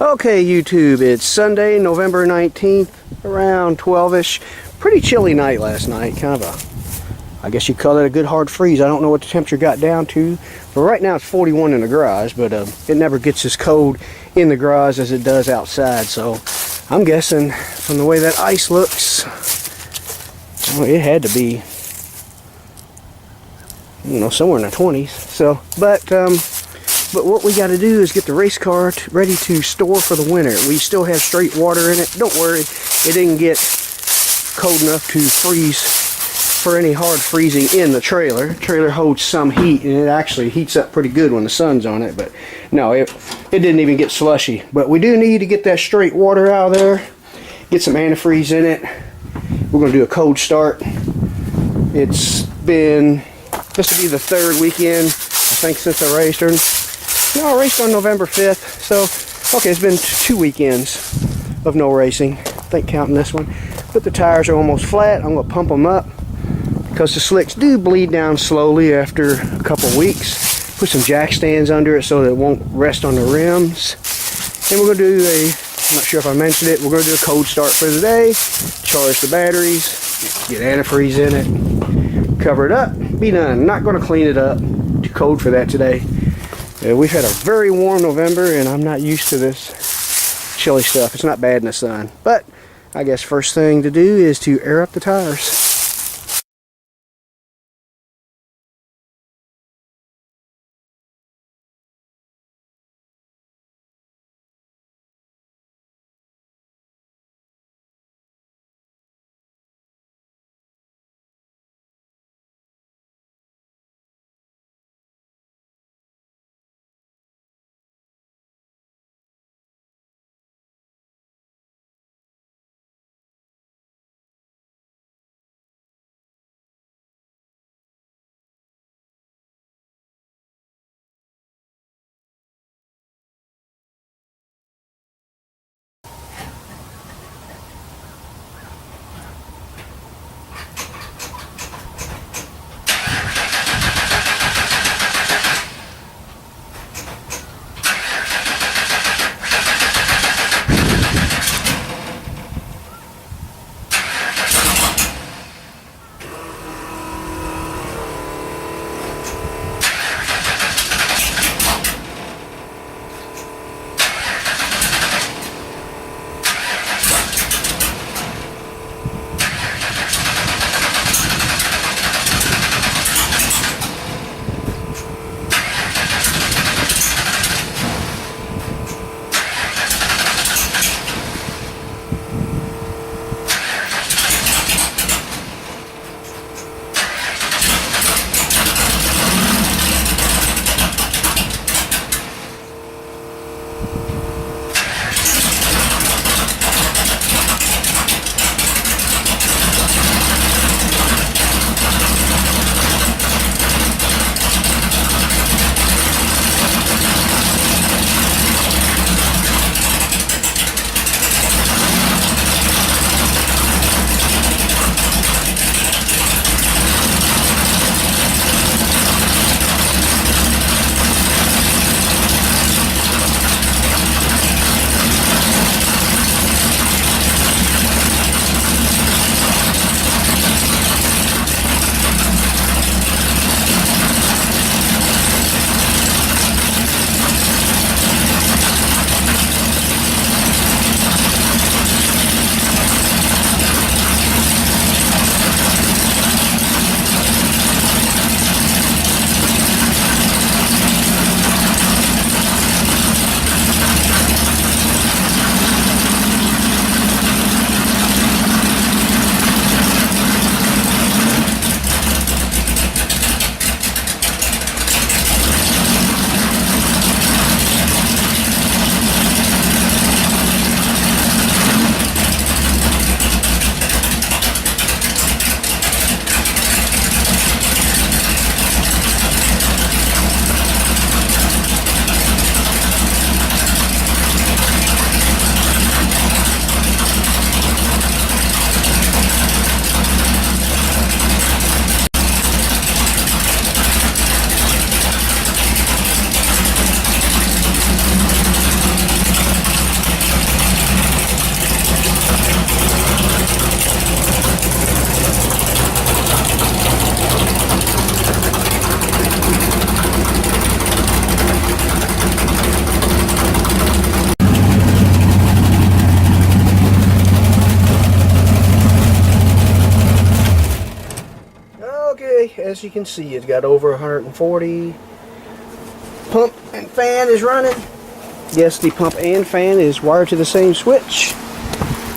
Okay, YouTube, it's Sunday, November 19th, around 12-ish. Pretty chilly night last night, kind of I guess you call it a good hard freeze. I don't know what the temperature got down to, but right now it's 41 in the garage, but it never gets as cold in the garage as it does outside, so I'm guessing from the way that ice looks, well, it had to be, you know, somewhere in the 20s, so, but what we got to do is get the race car ready to store for the winter. We still have straight water in it. Don't worry, it didn't get cold enough to freeze for any hard freezing in the trailer. The trailer holds some heat, and it actually heats up pretty good when the sun's on it, but no, it didn't even get slushy. But we do need to get that straight water out of there, get some antifreeze in it. We're going to do a cold start. It's been, this will be the third weekend, I think, since I raced her. No, I raced on November 5th, so, okay, it's been 2 weekends of no racing, I think, counting this one. But the tires are almost flat. I'm going to pump them up because the slicks do bleed down slowly after a couple weeks. Put some jack stands under it so that it won't rest on the rims. And we're going to do I'm not sure if I mentioned it, we're going to do a cold start for the day, charge the batteries, get antifreeze in it, cover it up, be done. Not going to clean it up, too cold for that today. We've had a very warm November, and I'm not used to this chilly stuff. It's not bad in the sun, but I guess first thing to do is to air up the tires. as you can see, it's got over 140. Pump and fan is running. Yes, the pump and fan is wired to the same switch.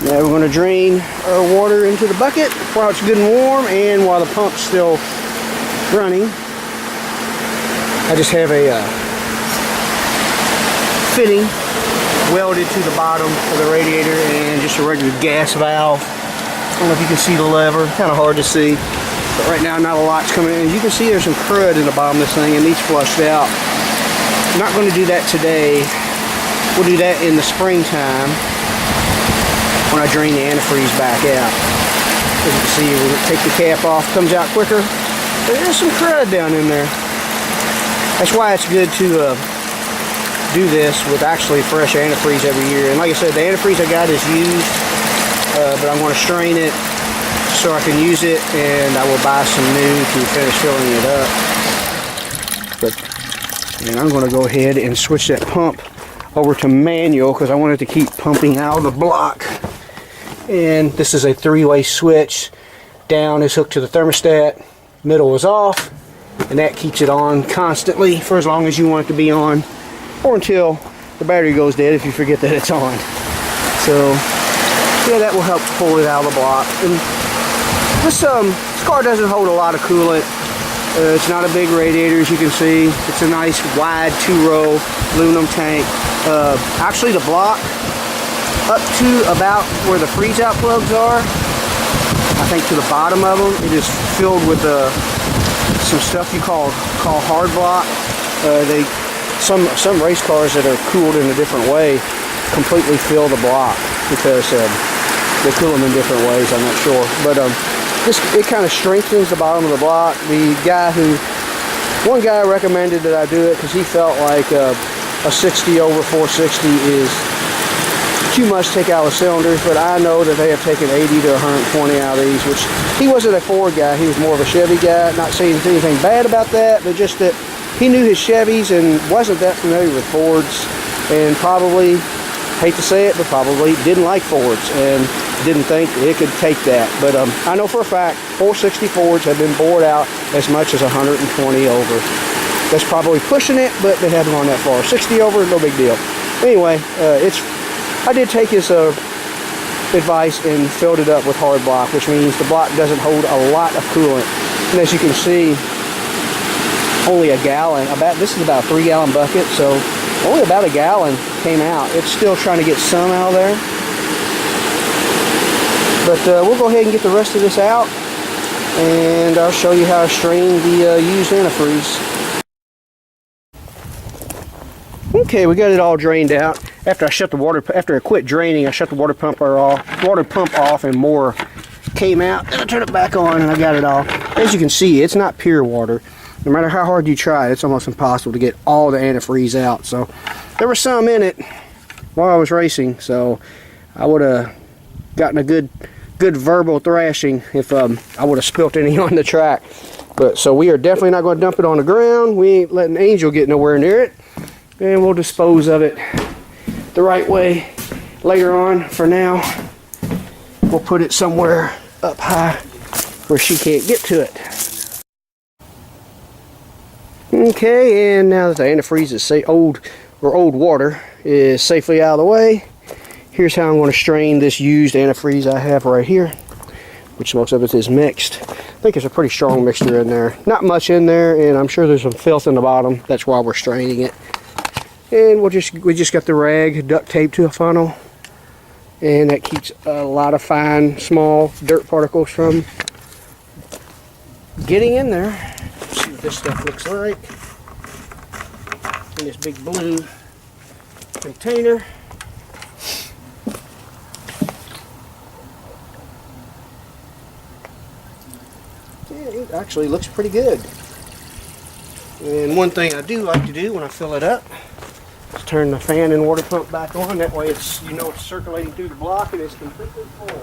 Now we're going to drain our water into the bucket while it's good and warm, and while the pump's still running. I just have a fitting welded to the bottom of the radiator and just a regular gas valve. I don't know if you can see the lever, kind of hard to see, but right now not a lot's coming in. You can see there's some crud in the bottom of this thing. It needs flushed out. I'm not going to do that today. We'll do that in the springtime when I drain the antifreeze back out. As you can see, when we take the cap off, it comes out quicker. But there's some crud down in there. That's why it's good to do this with actually fresh antifreeze every year. And like I said, the antifreeze I got is used, but I'm going to strain it so I can use it, and I will buy some new to finish filling it up. And I'm going to go ahead and switch that pump over to manual because I want it to keep pumping out of the block. And this is a three-way switch. Down is hooked to the thermostat, middle is off, and that keeps it on constantly for as long as you want it to be on, or until the battery goes dead if you forget that it's on. So yeah, that will help pull it out of the block. And this car doesn't hold a lot of coolant. It's not a big radiator, as you can see. It's a nice wide two-row aluminum tank. Actually, the block up to about where the freeze-out plugs are, I think to the bottom of them, it is filled with some stuff you call hard block. Some race cars that are cooled in a different way completely fill the block because they cool them in different ways. I'm not sure, but it kind of strengthens the bottom of the block. One guy recommended that I do it because he felt like a 60 over 460 is too much to take out of the cylinders, but I know that they have taken 80 to 120 out of these, which he wasn't a Ford guy, he was more of a Chevy guy. Not saying anything bad about that, but just that he knew his Chevys and wasn't that familiar with Fords, and probably, hate to say it, but probably didn't like Fords and didn't think it could take that. But I know for a fact 460 Fords have been bored out as much as 120 over. That's probably pushing it, but they haven't gone that far. 60 over, no big deal. Anyway, I did take his advice and filled it up with hard block, which means the block doesn't hold a lot of coolant. And as you can see, only a gallon. This is about a 3-gallon bucket, so only about a gallon came out. It's still trying to get some out of there. But we'll go ahead and get the rest of this out, and I'll show you how I strain the used antifreeze. Okay, we got it all drained out. After I quit draining, I shut the water pump off, and more came out. Then I turned it back on, and I got it all. As you can see, it's not pure water. No matter how hard you try, it's almost impossible to get all the antifreeze out. So there was some in it while I was racing, so I would have gotten a good verbal thrashing if I would have spilt any on the track. But so we are definitely not going to dump it on the ground. We ain't letting Angel get nowhere near it, and we'll dispose of it the right way later on. For now, we'll put it somewhere up high where she can't get to it. Okay, and now that the antifreeze is old water is safely out of the way, here's how I'm going to strain this used antifreeze I have right here, which most of it is mixed. I think it's a pretty strong mixture in there. Not much in there, and I'm sure there's some filth in the bottom. That's why we're straining it. And we just got the rag duct taped to a funnel, and that keeps a lot of fine, small dirt particles from getting in there. Let's see what this stuff looks like in this big blue container. Yeah, it actually looks pretty good. And one thing I do like to do when I fill it up is turn the fan and water pump back on. That way it's, it's circulating through the block and it's completely full.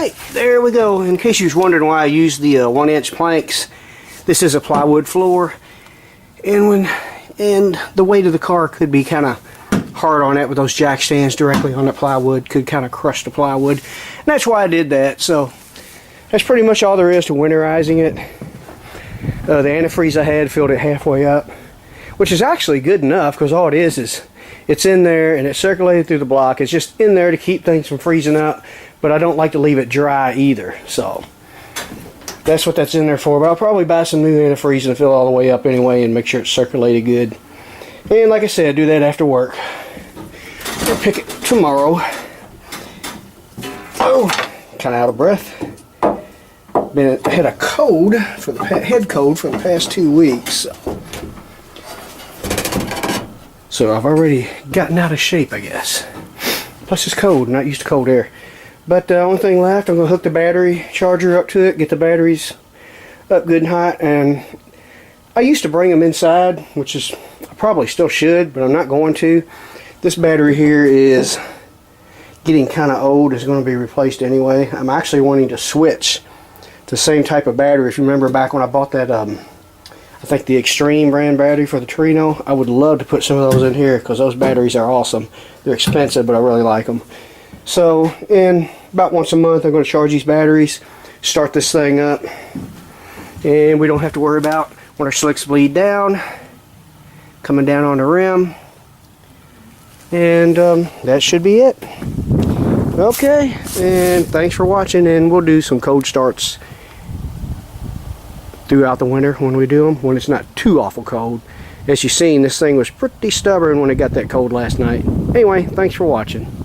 Alright, there we go. In case you was wondering why I used the 1-inch planks, this is a plywood floor, and the weight of the car could be kind of hard on that with those jack stands directly on the plywood, could kind of crush the plywood, and that's why I did that. So that's pretty much all there is to winterizing it. The antifreeze I had filled it halfway up, which is actually good enough, because all it is it's in there and it's circulated through the block. It's just in there to keep things from freezing up, but I don't like to leave it dry either. So that's what that's in there for. But I'll probably buy some new antifreeze and fill it all the way up anyway and make sure it's circulated good. And like I said, do that after work. I'll pick it tomorrow. Oh, kind of out of breath. Had a cold for the head cold for the past 2 weeks. So I've already gotten out of shape, I guess. Plus it's cold, not used to cold air. But the only thing left, I'm going to hook the battery charger up to it, get the batteries up good and hot. And I used to bring them inside, which is, I probably still should, but I'm not going to. This battery here is getting kind of old. It's going to be replaced anyway. I'm actually wanting to switch to the same type of battery. If you remember back when I bought that, I think the Extreme brand battery for the Torino, I would love to put some of those in here because those batteries are awesome. They're expensive, but I really like them. So in about once a month, I'm going to charge these batteries, start this thing up, and we don't have to worry about when our slicks bleed down, coming down on the rim. And that should be it. Okay, and thanks for watching, and we'll do some cold starts throughout the winter when we do them, when it's not too awful cold. As you've seen, this thing was pretty stubborn when it got that cold last night. Anyway, thanks for watching.